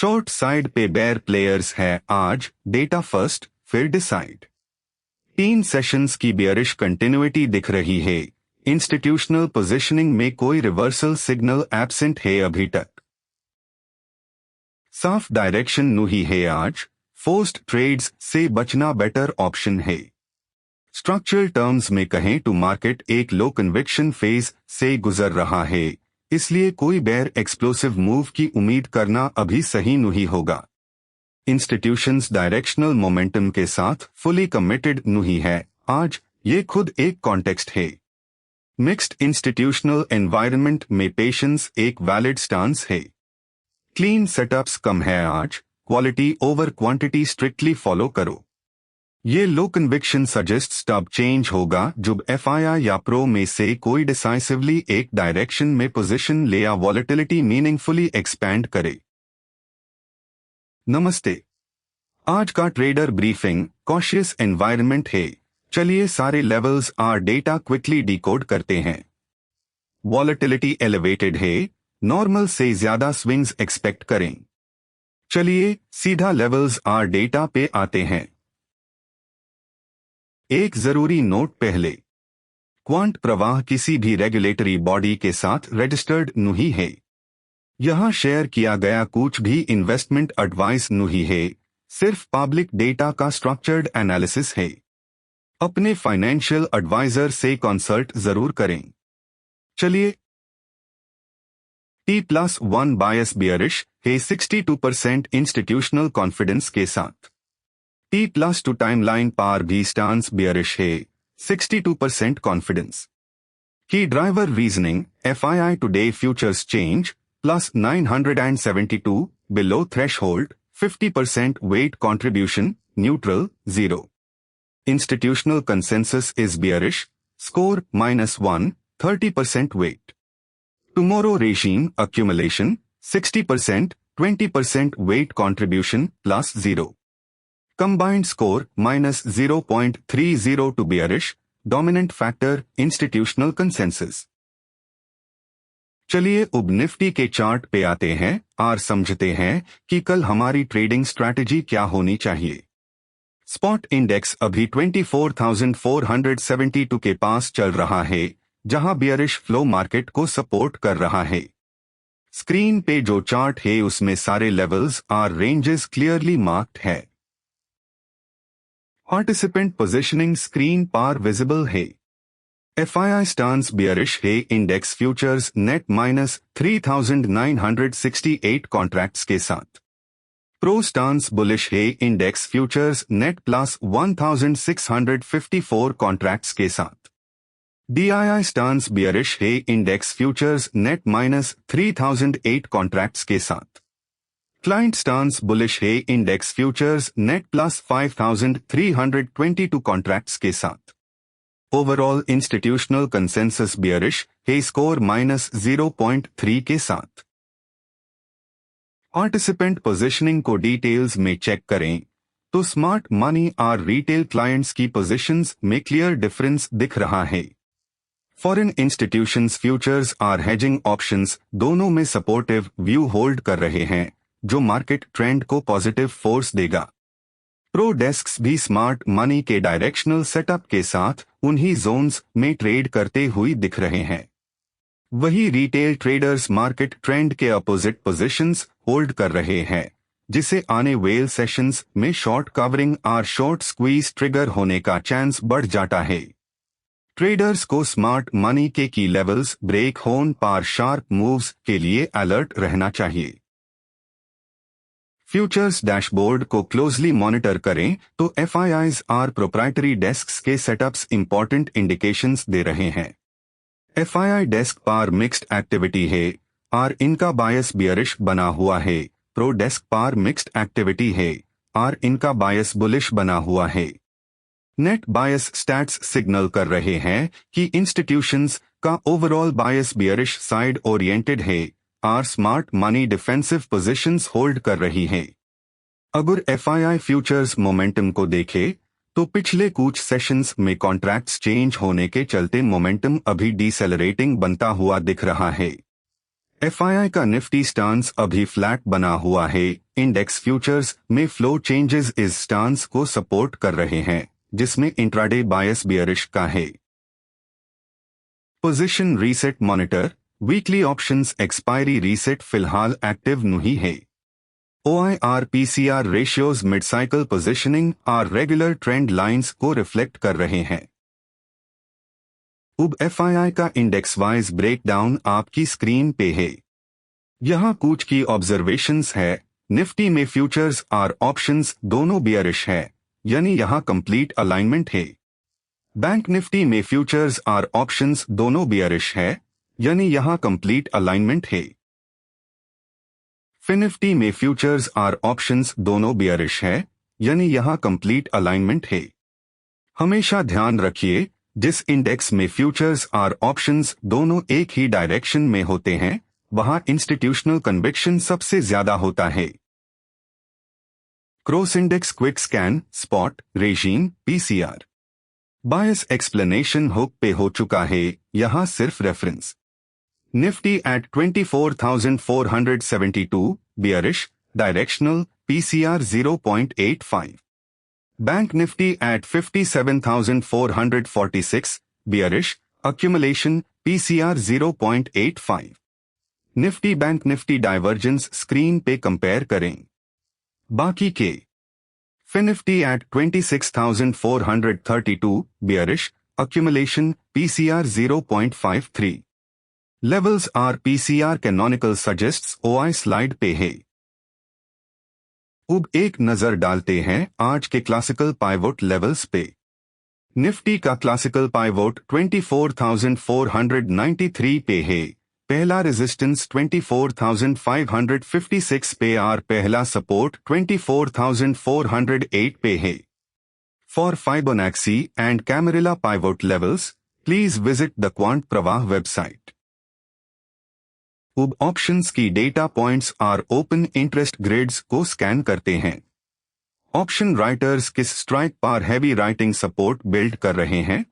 Short side पे bear players है आज, डेटा फर्स्ट फिर डिसाइड। 3 सेशंस की बेयरिश कंटिन्यूटी दिख रही है। इंस्टीट्यूशनल पोजीशनिंग में कोई रिवर्सल सिग्नल एब्सेंट है अभी तक। साफ डायरेक्शन नहीं है आज, फोर्स्ड ट्रेड्स से बचना बेटर ऑप्शन है। स्ट्रक्चरल टर्म्स में कहें तो मार्केट एक लो कन्विक्शन फेज से गुजर रहा है, इसलिए कोई बेयर एक्सप्लोसिव मूव की उम्मीद करना अभी सही नहीं होगा। इंस्टीट्यूशंस डायरेक्शनल मोमेंटम के साथ फुली कमिटेड नहीं है आज, ये खुद एक कॉन्टेक्स्ट है। मिक्स्ड इंस्टीट्यूशनल एनवायरनमेंट में पेशेंस एक वैलिड स्टांस है। क्लीन सेटअप्स कम है आज, quality over quantity strictly follow करो। ये लो कन्विक्शन सजेस्ट तब चेंज होगा जब एफआईआई या प्रो में से कोई डिसाइसिवली एक डायरेक्शन में पोजीशन ले या वॉलेटिलिटी मीनिंगफुली एक्सपैंड करे। नमस्ते। आज का ट्रेडर ब्रीफिंग कॉशियस एनवायरनमेंट है। चलिए सारे लेवल्स आर डेटा क्विकली डिकोड करते हैं। वॉलेटिलिटी एलिवेटेड है, नॉर्मल से ज्यादा स्विंग्स एक्सपेक्ट करें। चलिए सीधा लेवल्स आर डेटा पे आते हैं। एक जरूरी नोट पहले, क्वांट प्रवाह किसी भी रेगुलेटरी बॉडी के साथ रजिस्टर्ड नहीं है। यहां शेयर किया गया कुछ भी इन्वेस्टमेंट एडवाइस नहीं है, सिर्फ पब्लिक डेटा का स्ट्रक्चर्ड एनालिसिस है। अपने फाइनेंशियल एडवाइजर से कंसल्ट जरूर करें। चलिए T+1 बायस बियरिश है 62% इंस्टीट्यूशनल कॉन्फिडेंस के साथ। T+2 टाइमलाइन पार भी स्टांस बियरिश है 62% कॉन्फिडेंस। की driver reasoning FII today futures change +972 below threshold 50% weight contribution neutral 0. Institutional consensus is bearish, score -1, 30% weight. Tomorrow regime accumulation 60%, 20% weight contribution +0. Combined score -0.30 to bearish, dominant factor institutional consensus. चलिए अब Nifty के chart पे आते हैं और समझते हैं कि कल हमारी ट्रेडिंग स्ट्रैटेजी क्या होनी चाहिए। स्पॉट इंडेक्स अभी 24,472 के पास चल रहा है, जहां बियरिश फ्लो मार्केट को सपोर्ट कर रहा है। स्क्रीन पे जो चार्ट है उसमें सारे लेवल्स और रेंजेस क्लियरली मार्क्ड है। पार्टिसिपेंट पोजीशनिंग स्क्रीन पर विजिबल है। FII स्टांस बियरिश है इंडेक्स फ्यूचर्स नेट -3,968 कॉन्ट्रैक्ट्स के साथ। प्रो स्टांस बुलिश है इंडेक्स फ्यूचर्स नेट +1,654 कॉन्ट्रैक्ट्स के साथ। DII स्टांस बियरिश है इंडेक्स फ्यूचर्स नेट -3,008 कॉन्ट्रैक्ट्स के साथ। क्लाइंट स्टांस बुलिश है इंडेक्स फ्यूचर्स नेट +5,322 कॉन्ट्रैक्ट्स के साथ। ओवरऑल इंस्टीट्यूशनल कंसेंसस बियरिश है स्कोर -0.3 के साथ। पार्टिसिपेंट पोजीशनिंग को डिटेल्स में चेक करें तो स्मार्ट मनी और रिटेल क्लाइंट्स की पोजीशंस में क्लियर डिफरेंस दिख रहा है। फॉरेन इंस्टीट्यूशंस फ्यूचर्स और हेजिंग ऑप्शंस दोनों में सपोर्टिव व्यू होल्ड कर रहे हैं, जो मार्केट ट्रेंड को पॉजिटिव फोर्स देगा। प्रो डेस्क्स भी स्मार्ट मनी के डायरेक्शनल सेटअप के साथ उन्हीं जोन्स में ट्रेड करते हुए दिख रहे हैं। वही रिटेल ट्रेडर्स मार्केट ट्रेंड के अपोजिट पोजीशंस होल्ड कर रहे हैं, जिसे आने वेल सेशंस में शॉर्ट कवरिंग और शॉर्ट स्क्वीज ट्रिगर होने का चांस बढ़ जाता है। ट्रेडर्स को स्मार्ट मनी के की लेवल्स ब्रेक होने पर शार्प मूव्स के लिए अलर्ट रहना चाहिए। फ्यूचर्स डैशबोर्ड को क्लोजली मॉनिटर करें तो FIIs और प्रोप्राइटरी डेस्क्स के सेटअप्स इंपॉर्टेंट इंडिकेशंस दे रहे हैं। FII डेस्क पर मिक्स्ड एक्टिविटी है और इनका बायस बियरिश बना हुआ है। प्रो डेस्क पर मिक्स्ड एक्टिविटी है और इनका बायस बुलिश बना हुआ है। नेट बायस स्टैट्स सिग्नल कर रहे हैं कि इंस्टीट्यूशंस का ओवरऑल बायस बियरिश साइड ओरिएंटेड है और smart money defensive positions hold कर रही है। अगर FII फ्यूचर्स मोमेंटम को देखे तो पिछले कुछ सेशंस में कॉन्ट्रैक्ट्स चेंज होने के चलते मोमेंटम अभी डिसेलरेटिंग बनता हुआ दिख रहा है। एफआईआई का निफ्टी स्टांस अभी फ्लैट बना हुआ है। इंडेक्स फ्यूचर्स में फ्लो चेंजेस इस स्टांस को सपोर्ट कर रहे हैं, जिसमें इंट्राडे बायस बियरिश का है। Position reset monitor weekly options expiry reset फिलहाल एक्टिव नहीं है। OIR PCR ratios mid cycle positioning और रेगुलर ट्रेंड लाइंस को रिफ्लेक्ट कर रहे हैं। अब एफआईआई का इंडेक्स वाइज ब्रेकडाउन आपकी स्क्रीन पे है। यहाँ कुछ की ऑब्जर्वेशंस है। निफ्टी में फ्यूचर्स और ऑप्शंस दोनों बियरिश है, यानी यहाँ कंप्लीट अलाइनमेंट है। बैंक निफ्टी में फ्यूचर्स और ऑप्शंस दोनों बियरिश है, यानी यहाँ कंप्लीट अलाइनमेंट है। फिनिफ्टी में फ्यूचर्स और ऑप्शंस दोनों बियरिश है, यानी यहाँ कंप्लीट अलाइनमेंट है। हमेशा ध्यान रखिए, जिस इंडेक्स में फ्यूचर्स और ऑप्शंस दोनों एक ही डायरेक्शन में होते हैं, वहां इंस्टीट्यूशनल कन्विक्शन सबसे ज्यादा होता है। Cross index quick scan spot regime PCR bias explanation hook पे हो चुका है, यहां सिर्फ reference. Nifty at 24,472 bearish directional PCR 0.85। Bank Nifty at 57,446 bearish accumulation PCR 0.85। Nifty bank Nifty divergence screen पे कंपेयर करें। बाकी के FinNifty at 26,432 bearish accumulation PCR 0.53। Levels are PCR canonical suggests OI slide पे है। अब एक नजर डालते हैं आज के क्लासिकल पाइवोट लेवल्स पे। निफ्टी का क्लासिकल पाइवोट 24,493 पे है। पहला रेजिस्टेंस 24,556 पे और पहला सपोर्ट 24,408 पे है। For Fibonacci and Camarilla pivot levels please visit the quant Pravah website. अब ऑप्शंस की डेटा पॉइंट्स और ओपन इंटरेस्ट ग्रिड्स को स्कैन करते हैं। ऑप्शन राइटर्स किस स्ट्राइक पर हैवी राइटिंग सपोर्ट बिल्ड कर रहे हैं।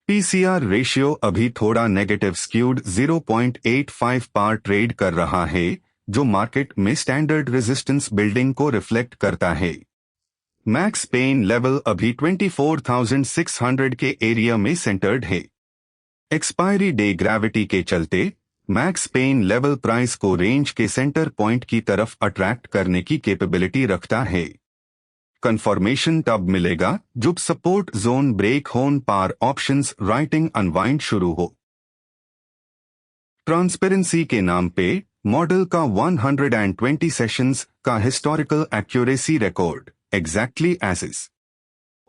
PCR रेशियो अभी थोड़ा नेगेटिव स्क्यूड 0.85 पर ट्रेड कर रहा है, जो मार्केट में स्टैंडर्ड रेजिस्टेंस बिल्डिंग को रिफ्लेक्ट करता है। मैक्स पेन लेवल अभी 24,600 के एरिया में सेंटर्ड है। एक्सपायरी डे ग्रेविटी के चलते मैक्स पेन लेवल प्राइस को रेंज के सेंटर पॉइंट की तरफ अट्रैक्ट करने की कैपेबिलिटी रखता है। कंफर्मेशन तब मिलेगा जब सपोर्ट जोन ब्रेक होन पर ऑप्शंस राइटिंग अनवाइंड शुरू हो। ट्रांसपेरेंसी के नाम पे मॉडल का 120 सेशंस का historical accuracy record exactly as is.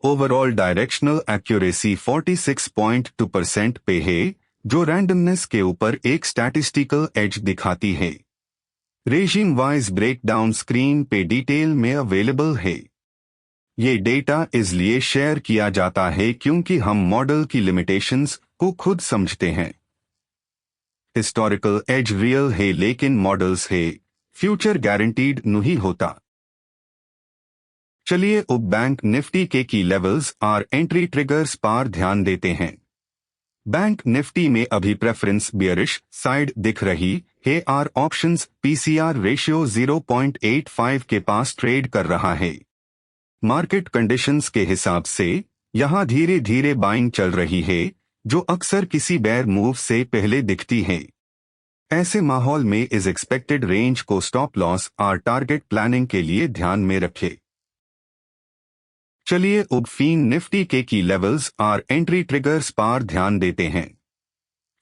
Overall directional accuracy 46.2% पे है, जो रैंडमनेस के ऊपर एक स्टैटिस्टिकल एज दिखाती है। रेजिम वाइज ब्रेकडाउन स्क्रीन पे डिटेल में अवेलेबल है। ये डेटा इसलिए शेयर किया जाता है क्योंकि हम मॉडल की लिमिटेशंस को खुद समझते हैं। हिस्टोरिकल एज रियल है लेकिन मॉडल्स है, फ्यूचर गारंटीड नहीं होता। चलिए अब बैंक निफ्टी के की लेवल्स और एंट्री ट्रिगर्स पर ध्यान देते हैं। बैंक निफ्टी में अभी प्रेफरेंस बियरिश साइड दिख रही है और ऑप्शंस PCR रेशियो 0.85 के पास ट्रेड कर रहा है। मार्केट कंडीशंस के हिसाब से यहां धीरे धीरे बाइंग चल रही है, जो अक्सर किसी बेयर मूव से पहले दिखती है। ऐसे माहौल में इज एक्सपेक्टेड रेंज को स्टॉप लॉस और टारगेट प्लानिंग के लिए ध्यान में रखें। चलिए अब फीन निफ्टी के की लेवल्स और एंट्री ट्रिगर्स पर ध्यान देते हैं।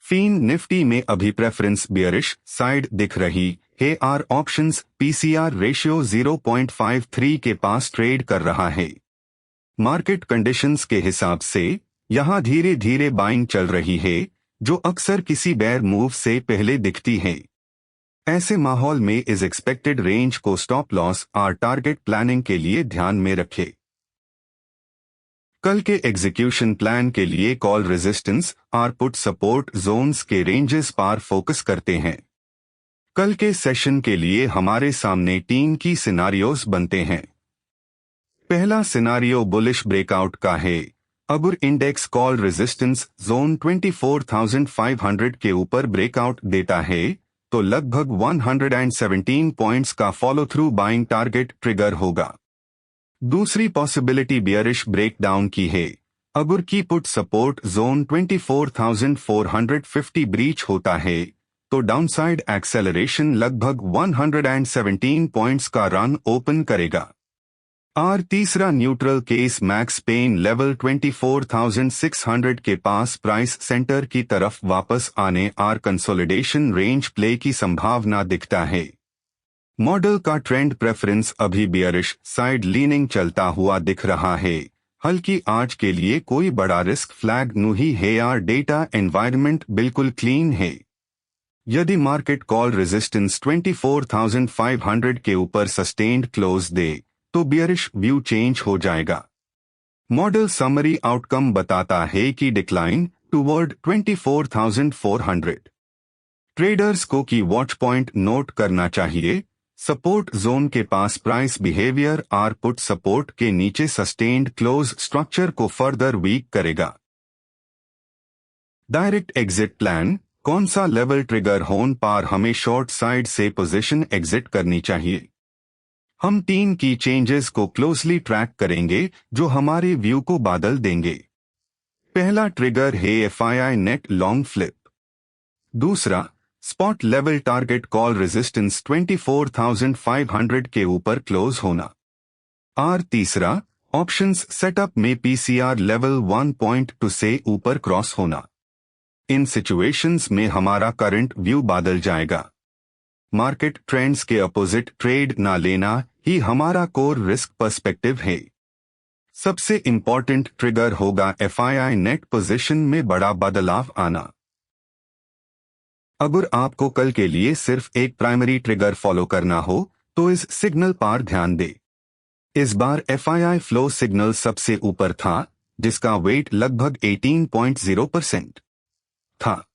फीन निफ्टी में अभी प्रेफरेंस बियरिश साइड दिख रही है और ऑप्शंस PCR रेशियो 0.53 के पास ट्रेड कर रहा है। मार्केट कंडीशंस के हिसाब से यहां धीरे धीरे बाइंग चल रही है, जो अक्सर किसी बेयर मूव से पहले दिखती है। ऐसे माहौल में इज एक्सपेक्टेड रेंज को स्टॉप लॉस और टारगेट प्लानिंग के लिए ध्यान में रखें। कल के एग्जीक्यूशन प्लान के लिए कॉल रेजिस्टेंस और पुट सपोर्ट जोन्स के रेंजेस पर फोकस करते हैं। कल के सेशन के लिए हमारे सामने 3 की सिनारियोज बनते हैं। पहला सिनारियो बुलिश ब्रेकआउट का है। अगर इंडेक्स कॉल रेजिस्टेंस जोन 24,500 के ऊपर ब्रेकआउट देता है, तो लगभग 117 पॉइंट्स का follow through buying target trigger होगा। दूसरी पॉसिबिलिटी बियरिश ब्रेकडाउन की है। अगर की पुट सपोर्ट जोन 24,450 ब्रीच होता है तो डाउनसाइड एक्सेलरेशन लगभग 117 पॉइंट्स का रन ओपन करेगा। और तीसरा neutral case max pain level 24,600 के पास प्राइस सेंटर की तरफ वापस आने और कंसोलिडेशन रेंज प्ले की संभावना दिखता है। मॉडल का ट्रेंड प्रेफरेंस अभी बियरिश साइड लीनिंग चलता हुआ दिख रहा है। हल्की आज के लिए कोई बड़ा रिस्क फ्लैग नहीं है और डेटा एनवायरनमेंट बिल्कुल क्लीन है। यदि मार्केट कॉल रेजिस्टेंस 24,500 के ऊपर सस्टेन्ड क्लोज दे तो बियरिश व्यू चेंज हो जाएगा। मॉडल समरी आउटकम बताता है कि डिक्लाइन टुवर्ड 24,400। ट्रेडर्स को की वॉच पॉइंट नोट करना चाहिए। सपोर्ट जोन के पास प्राइस बिहेवियर और पुट सपोर्ट के नीचे सस्टेन्ड क्लोज स्ट्रक्चर को फर्दर वीक करेगा। Direct exit plan. कौन सा लेवल ट्रिगर होने पर हमें शॉर्ट साइड से पोजीशन एग्जिट करनी चाहिए? हम 3 की चेंजेस को क्लोजली ट्रैक करेंगे जो हमारे व्यू को बदल देंगे। पहला ट्रिगर है FII नेट लॉन्ग फ्लिप। दूसरा, spot level target call resistance 24,500 के ऊपर क्लोज होना। और तीसरा, ऑप्शंस सेटअप में PCR लेवल 1.2 से ऊपर क्रॉस होना। इन सिचुएशंस में हमारा करंट व्यू बदल जाएगा। मार्केट ट्रेंड्स के अपोजिट ट्रेड ना लेना ही हमारा कोर रिस्क पर्सपेक्टिव है। सबसे इंपॉर्टेंट ट्रिगर होगा FII नेट पोजीशन में बड़ा बदलाव आना। अगर आपको कल के लिए सिर्फ एक प्राइमरी ट्रिगर फॉलो करना हो तो इस सिग्नल पर ध्यान दे। इस बार FII फ्लो सिग्नल सबसे ऊपर था जिसका वेट लगभग 18.0% था।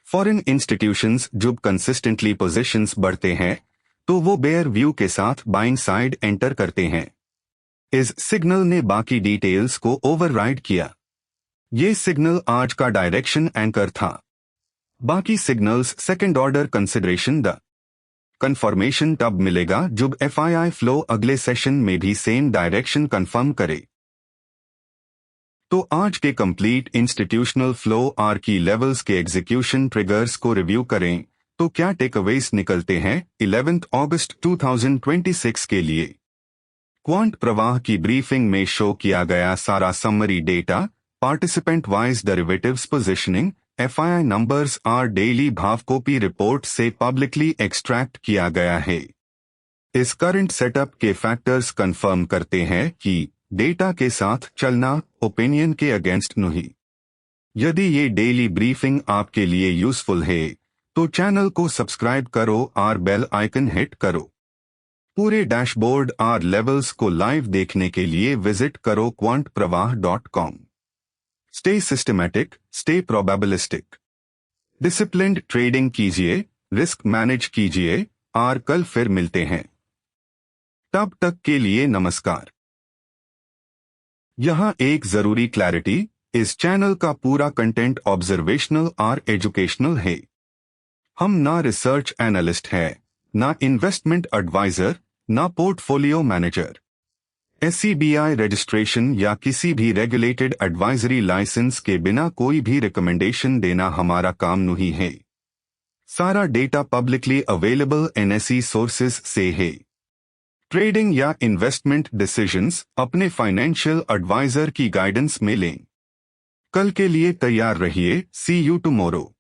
फॉरेन इंस्टीट्यूशंस जब कंसिस्टेंटली पोजीशंस बढ़ते हैं तो वो बेयर व्यू के साथ बाइंग साइड एंटर करते हैं। इस सिग्नल ने बाकी डिटेल्स को ओवरराइड किया। ये सिग्नल आज का डायरेक्शन एंकर था। बाकी signals second order consideration the confirmation तब मिलेगा जब FII फ्लो अगले सेशन में भी सेम डायरेक्शन कंफर्म करे। तो आज के कंप्लीट इंस्टीट्यूशनल फ्लो और की लेवल्स के एग्जीक्यूशन ट्रिगर्स को रिव्यू करें तो क्या टेकअवेज निकलते हैं 11 अगस्त 2026 के लिए। क्वांट प्रवाह की ब्रीफिंग में शो किया गया सारा summary data, participant wise derivatives positioning, FII numbers और डेली भावकोपी रिपोर्ट से पब्लिकली एक्सट्रैक्ट किया गया है। इस करंट सेटअप के फैक्टर्स कंफर्म करते हैं कि डेटा के साथ चलना ओपिनियन के अगेंस्ट नहीं। यदि ये डेली ब्रीफिंग आपके लिए यूजफुल है तो चैनल को सब्सक्राइब करो और बेल आइकन हिट करो। पूरे डैशबोर्ड और लेवल्स को लाइव देखने के लिए विजिट करो quantpravah.com। Stay systematic, stay probabilistic, disciplined trading कीजिए, रिस्क मैनेज कीजिए और कल फिर मिलते हैं। तब तक के लिए नमस्कार। यहाँ एक जरूरी क्लैरिटी, इस चैनल का पूरा कंटेंट ऑब्जर्वेशनल और एजुकेशनल है। हम ना रिसर्च एनालिस्ट है, ना इन्वेस्टमेंट एडवाइजर, ना पोर्टफोलियो मैनेजर। SEBI रजिस्ट्रेशन या किसी भी रेगुलेटेड एडवाइजरी लाइसेंस के बिना कोई भी रिकमेंडेशन देना हमारा काम नहीं है। सारा data publicly available NSE sources से है। ट्रेडिंग या इन्वेस्टमेंट डिसीजंस अपने फाइनेंशियल एडवाइजर की गाइडेंस में लें। कल के लिए तैयार रहिए। सी यू टुमारो।